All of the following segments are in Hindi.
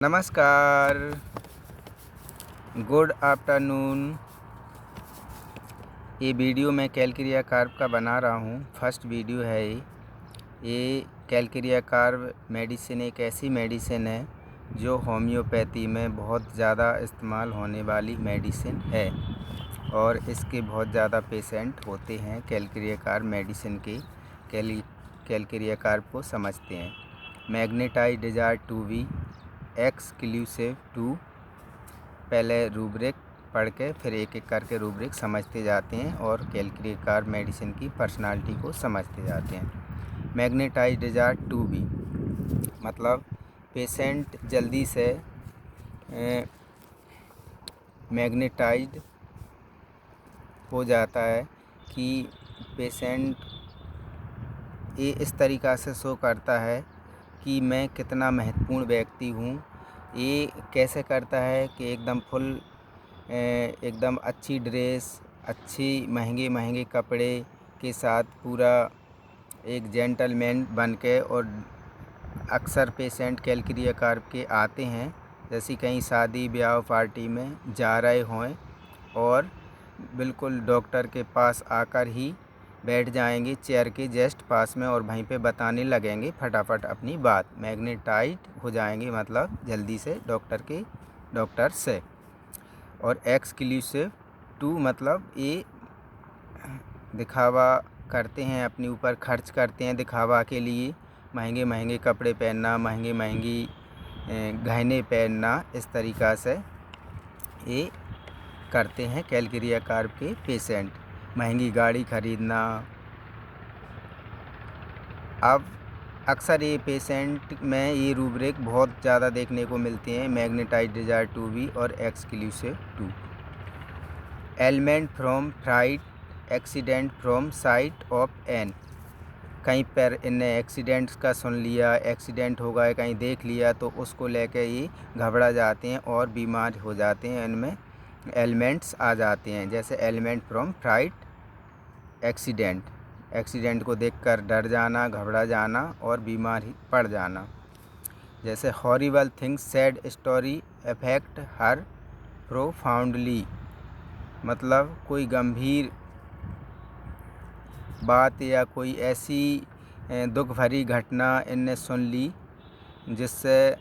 नमस्कार, गुड आफ्टरनून। ये वीडियो मैं कैलक्रिया कार्ब का बना रहा हूँ। फर्स्ट वीडियो है ये कैलक्रिया कार्ब मेडिसिन एक ऐसी मेडिसिन है जो होम्योपैथी में बहुत ज़्यादा इस्तेमाल होने वाली मेडिसिन है और इसके बहुत ज़्यादा पेशेंट होते हैं कैलक्रिया कार्ब मेडिसिन के कैलक्रिया कार्ब को समझते हैं। Magnetize desire 2V exclusive 2। पहले रूब्रिक पढ़ के फिर एक एक करके रूब्रिक समझते जाते हैं और कैलक्रिया कार्ब मेडिसिन की पर्सनालिटी को समझते जाते हैं। मैग्नेटाइज डिजायर 2V मतलब पेशेंट जल्दी से मैग्नेटाइज्ड हो जाता है कि पेशेंट ये इस तरीक़ा से शो करता है कि मैं कितना महत्वपूर्ण व्यक्ति हूँ। ये कैसे करता है कि एकदम अच्छी ड्रेस, अच्छी महंगे कपड़े के साथ पूरा एक जेंटलमैन बन के, और अक्सर पेशेंट कैलक्रिया कार्ब के आते हैं जैसे कहीं शादी ब्याह पार्टी में जा रहे हों और बिल्कुल डॉक्टर के पास आकर ही बैठ जाएंगे चेयर के जस्ट पास में और वहीं पे बताने लगेंगे फटाफट अपनी बात। मैग्नेटाइज्ड हो जाएंगे मतलब जल्दी से डॉक्टर से। और एक्सक्लूसिव 2 मतलब ये दिखावा करते हैं, अपने ऊपर खर्च करते हैं दिखावा के लिए, महंगे कपड़े पहनना, महंगी गहने पहनना, इस तरीक़ा से ये करते हैं कैलक्रिया कार्ब के पेशेंट। महंगी गाड़ी ख़रीदना। अब अक्सर ये पेशेंट में ये रूब्रिक बहुत ज़्यादा देखने को मिलते हैं, मैग्नेटाइज डिजायर 2V और exclusive 2। Element from fright accident from sight of an. कहीं पर इन्हें एक्सीडेंट्स का सुन लिया, एक्सीडेंट हो गए, कहीं देख लिया तो उसको लेकर ये घबरा जाते हैं और बीमार हो जाते हैं। इनमें एलिमेंट्स आ जाते हैं जैसे एलिमेंट फ्रॉम फ्राइट एक्सीडेंट को देखकर डर जाना, घबरा जाना और बीमार ही पड़ जाना। जैसे horrible things sad story affect हर प्रोफाउंडली मतलब कोई गंभीर बात या कोई ऐसी दुख भरी घटना इनने सुन ली जिससे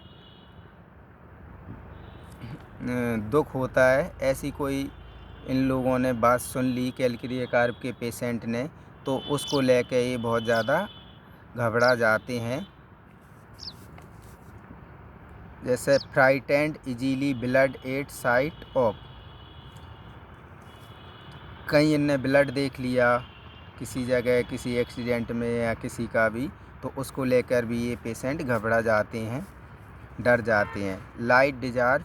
दुख होता है, ऐसी कोई इन लोगों ने बात सुन ली कैलक्रिया कार्ब के पेशेंट ने, तो उसको लेके ये बहुत ज़्यादा घबरा जाते हैं। जैसे frightened easily blood at sight of. कहीं इनने ब्लड देख लिया किसी जगह, किसी एक्सीडेंट में या किसी का भी, तो उसको लेकर भी ये पेशेंट घबरा जाते हैं, डर जाते हैं। लाइट डिजायर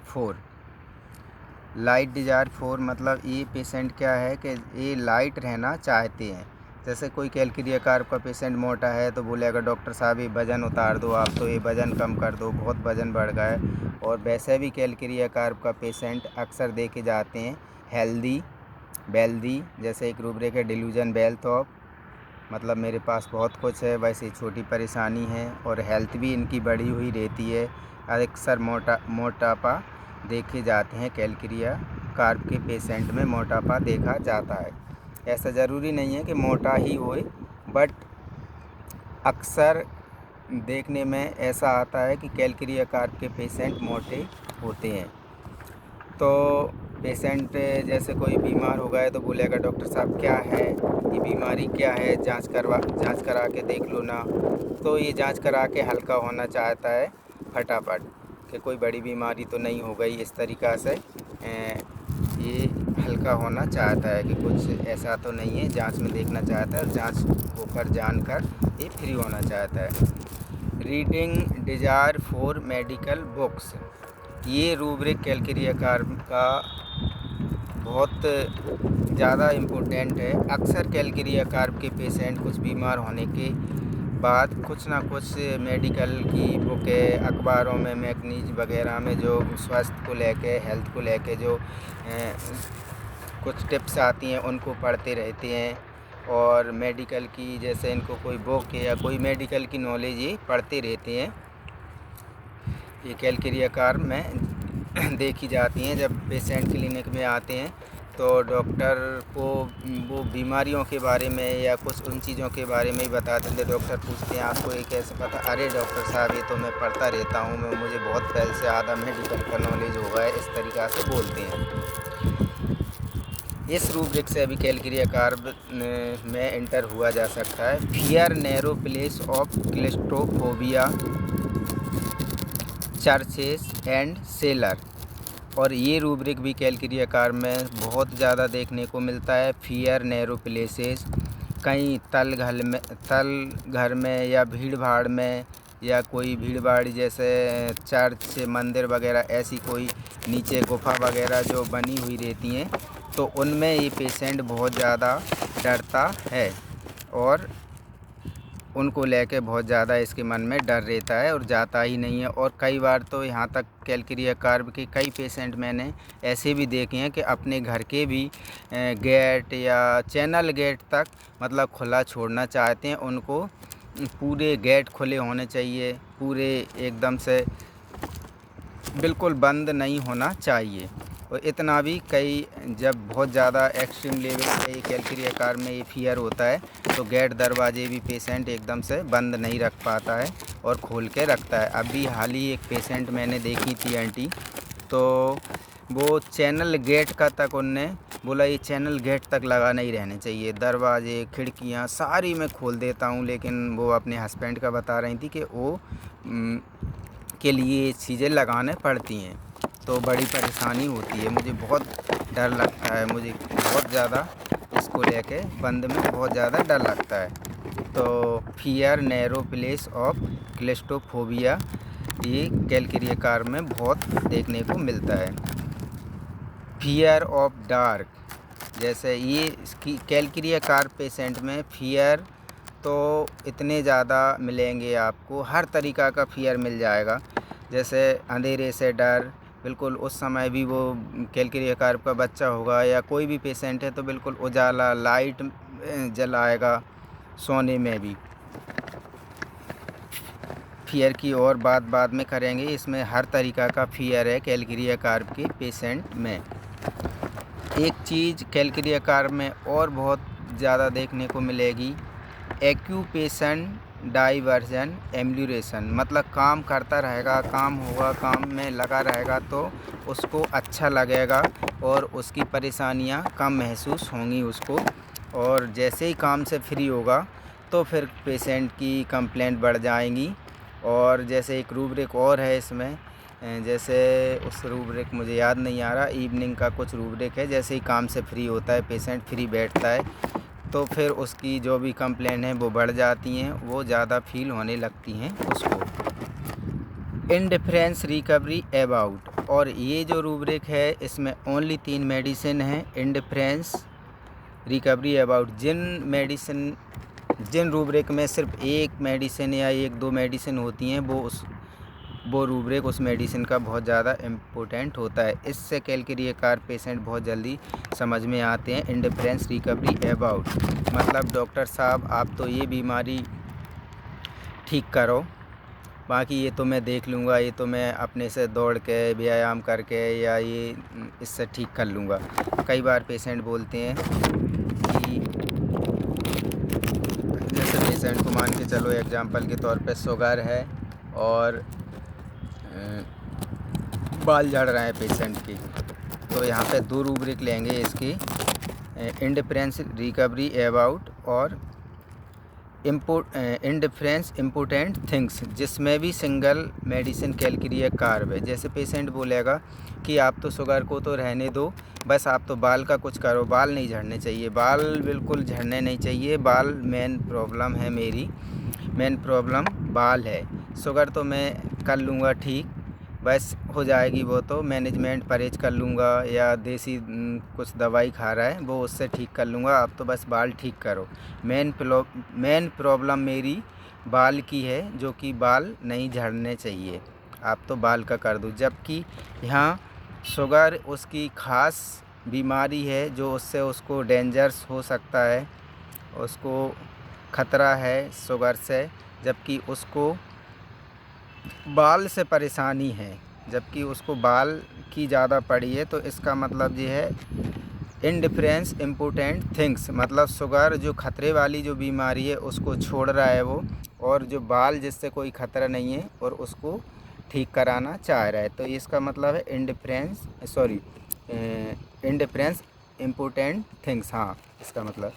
4 मतलब ये पेशेंट क्या है कि ये लाइट रहना चाहते हैं। जैसे कोई कैलक्रिया कार्ब का पेशेंट मोटा है तो बोलेगा डॉक्टर साहब ये वज़न उतार दो, आप तो ये वज़न कम कर दो, बहुत वज़न बढ़ गया है। और वैसे भी कैलक्रिया कार्ब का पेशेंट अक्सर देखे जाते हैं हेल्दी वेल्दी। जैसे एक रूब्रिक है डिल्यूजन वेल्थ ऑफ, मतलब मेरे पास बहुत कुछ है, वैसे छोटी परेशानी है, और हेल्थ भी इनकी बढ़ी हुई रहती है। अक्सर मोटापा देखे जाते हैं कैलक्रिया कार्ब के पेशेंट में, मोटापा देखा जाता है। ऐसा ज़रूरी नहीं है कि मोटा ही होए, बट अक्सर देखने में ऐसा आता है कि कैलक्रिया कार्ब के पेशेंट मोटे होते हैं। तो पेशेंट जैसे कोई बीमार हो गया तो बोलेगा डॉक्टर साहब क्या है, ये बीमारी क्या है, जांच करा के देख लो ना। तो ये जांच करा के हल्का होना चाहता है फटाफट कि कोई बड़ी बीमारी तो नहीं हो गई, इस तरीक़ा से ये हल्का होना चाहता है कि कुछ ऐसा तो नहीं है, जांच में देखना चाहता है और जांच होकर जानकर ये फ्री होना चाहता है। Reading desire 4 medical books. ये रूब्रिक कैलक्रिया कार्ब का बहुत ज़्यादा इम्पोर्टेंट है। अक्सर कैलक्रिया कार्ब के पेशेंट कुछ बीमार होने के बाद कुछ ना कुछ मेडिकल की बुकें, अखबारों में, मैगनीज वगैरह में जो स्वास्थ्य को लेके, हेल्थ को लेके जो कुछ टिप्स आती हैं उनको पढ़ते रहते हैं। और मेडिकल की जैसे इनको कोई बुक या कोई मेडिकल की नॉलेज ये पढ़ते रहते हैं। ये कैलकेरिया कार में देखी जाती हैं। जब पेशेंट क्लिनिक में आते हैं तो डॉक्टर को वो बीमारियों के बारे में या कुछ उन चीज़ों के बारे में ही बता देते। डॉक्टर पूछते हैं आपको ये कैसे पता? अरे डॉक्टर साहब, ये तो मैं पढ़ता रहता हूँ, मुझे बहुत पहले से आधा मेडिकल का नॉलेज होगा है, इस तरीक़ा से बोलते हैं। इस रूब्रिक से अभी कैलकेरिया कार में एंटर हुआ जा सकता है। Fear narrow place of claustrophobia, churches and cellar. और ये रूब्रिक भी कैलकेरिया कार में बहुत ज़्यादा देखने को मिलता है। फियर नैरो प्लेसेस, कहीं तल घर में या भीड़ भाड़ में, या कोई भीड़ भाड़ जैसे चर्च मंदिर वगैरह, ऐसी कोई नीचे गुफा वगैरह जो बनी हुई रहती हैं, तो उनमें ये पेशेंट बहुत ज़्यादा डरता है और उनको लेके बहुत ज़्यादा इसके मन में डर रहता है और जाता ही नहीं है। और कई बार तो यहाँ तक कैलकेरिया कार के कई पेशेंट मैंने ऐसे भी देखे हैं कि अपने घर के भी गेट या चैनल गेट तक मतलब खुला छोड़ना चाहते हैं। उनको पूरे गेट खुले होने चाहिए, पूरे एकदम से बिल्कुल बंद नहीं होना चाहिए। और इतना भी कई जब बहुत ज़्यादा एक्सट्रीम लेवल पे कैलकेरिया कार में ये फियर होता है तो गेट दरवाजे भी पेशेंट एकदम से बंद नहीं रख पाता है और खोल के रखता है। अभी हाल ही एक पेशेंट मैंने देखी थी आंटी, तो वो चैनल गेट का तक उनने बोला ये चैनल गेट तक लगा नहीं रहने चाहिए, दरवाजे खिड़कियाँ सारी मैं खोल देता हूँ। लेकिन वो अपने हस्बैंड का बता रही थी कि वो के लिए ये चीज़ें लगाने पड़ती हैं, तो बड़ी परेशानी होती है। मुझे बहुत डर लगता है, मुझे बहुत ज़्यादा इसको लेके बंद में बहुत ज़्यादा डर लगता है। तो फियर नैरो प्लेस ऑफ क्लिस्ट्रोफोबिया ये कैलकेरिया कार में बहुत देखने को मिलता है। फियर ऑफ डार्क, जैसे ये इसकी कैलकेरिया कार पेशेंट में फियर तो इतने ज़्यादा मिलेंगे आपको, हर तरीक़ा का फियर मिल जाएगा। जैसे अंधेरे से डर, बिल्कुल उस समय भी वो कैलकेरिया कार का बच्चा होगा या कोई भी पेशेंट है तो बिल्कुल उजाला लाइट जलाएगा सोने में भी। फियर की और बात बाद में करेंगे, इसमें हर तरीक़ा का फियर है कैलकेरिया कार के पेशेंट में। एक चीज़ कैलकेरिया कार में और बहुत ज़्यादा देखने को मिलेगी, एक्यूपेशन डाइवर्जन एम्यूलेशन, मतलब काम करता रहेगा, काम होगा, काम में लगा रहेगा तो उसको अच्छा लगेगा और उसकी परेशानियां कम महसूस होंगी उसको। और जैसे ही काम से फ्री होगा तो फिर पेशेंट की कंप्लेंट बढ़ जाएंगी। और जैसे एक रूब्रिक और है इसमें, जैसे उस रूब्रिक मुझे याद नहीं आ रहा, इवनिंग का कुछ रूब्रिक है। जैसे ही काम से फ्री होता है, पेशेंट फ्री बैठता है, तो फिर उसकी जो भी कंप्लेंट हैं वो बढ़ जाती हैं, वो ज़्यादा फील होने लगती हैं उसको। इंडिफरेंस रिकवरी अबाउट, और ये जो रूब्रिक है इसमें ओनली 3 मेडिसिन हैं। इंडिफरेंस रिकवरी अबाउट, जिन रूब्रिक में सिर्फ एक मेडिसिन या 1-2 मेडिसिन होती हैं, वो रूब्रिक उस मेडिसिन का बहुत ज़्यादा इम्पोर्टेंट होता है। इससे कैलकेरिया कार पेशेंट बहुत जल्दी समझ में आते हैं। इंडिफरेंस रिकवरी अबाउट मतलब डॉक्टर साहब आप तो ये बीमारी ठीक करो, बाकी ये तो मैं देख लूँगा, ये तो मैं अपने से दौड़ के व्यायाम करके या ये इससे ठीक कर लूँगा। कई बार पेशेंट बोलते हैं कि जैसे पेशेंट को मान के चलो एग्जांपल के तौर पे शुगर है और बाल झड़ रहे हैं पेशेंट की, तो यहाँ पे 2 रूब्रिक लेंगे इसकी, इंडिफरेंस रिकवरी अबाउट और इंडिफरेंस इम्पोर्टेंट थिंग्स, जिसमें भी सिंगल मेडिसिन कैलकेरिया कार है। जैसे पेशेंट बोलेगा कि आप तो शुगर को तो रहने दो, बस आप तो बाल का कुछ करो, बाल नहीं झड़ने चाहिए, बाल बिल्कुल झड़ने नहीं चाहिए, बाल मेन प्रॉब्लम है, मेरी मेन प्रॉब्लम बाल है। शुगर तो मैं कर लूँगा ठीक, बस हो जाएगी, वो तो मैनेजमेंट परहेज कर लूँगा या देसी कुछ दवाई खा रहा है वो उससे ठीक कर लूँगा, आप तो बस बाल ठीक करो। मेन प्रॉब्लम मेरी बाल की है, जो कि बाल नहीं झड़ने चाहिए, आप तो बाल का कर दो। जबकि यहाँ शुगर उसकी ख़ास बीमारी है जो उससे उसको डेंजरस हो सकता है, उसको ख़तरा है शुगर से, जबकि उसको बाल से परेशानी है, जबकि उसको बाल की ज़्यादा पड़ी है, तो इसका मतलब ये है इंडिफरेंस इम्पोर्टेंट थिंग्स, मतलब शुगर जो खतरे वाली जो बीमारी है उसको छोड़ रहा है वो, और जो बाल जिससे कोई खतरा नहीं है और उसको ठीक कराना चाह रहा है। तो इसका मतलब है इंडिफरेंस इम्पोर्टेंट थिंग्स। हाँ, इसका मतलब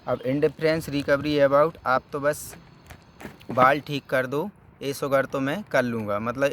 अब इंडिफरेंस रिकवरी अबाउट, आप तो बस बाल ठीक कर दो, ये शुगर तो मैं कर लूँगा, मतलब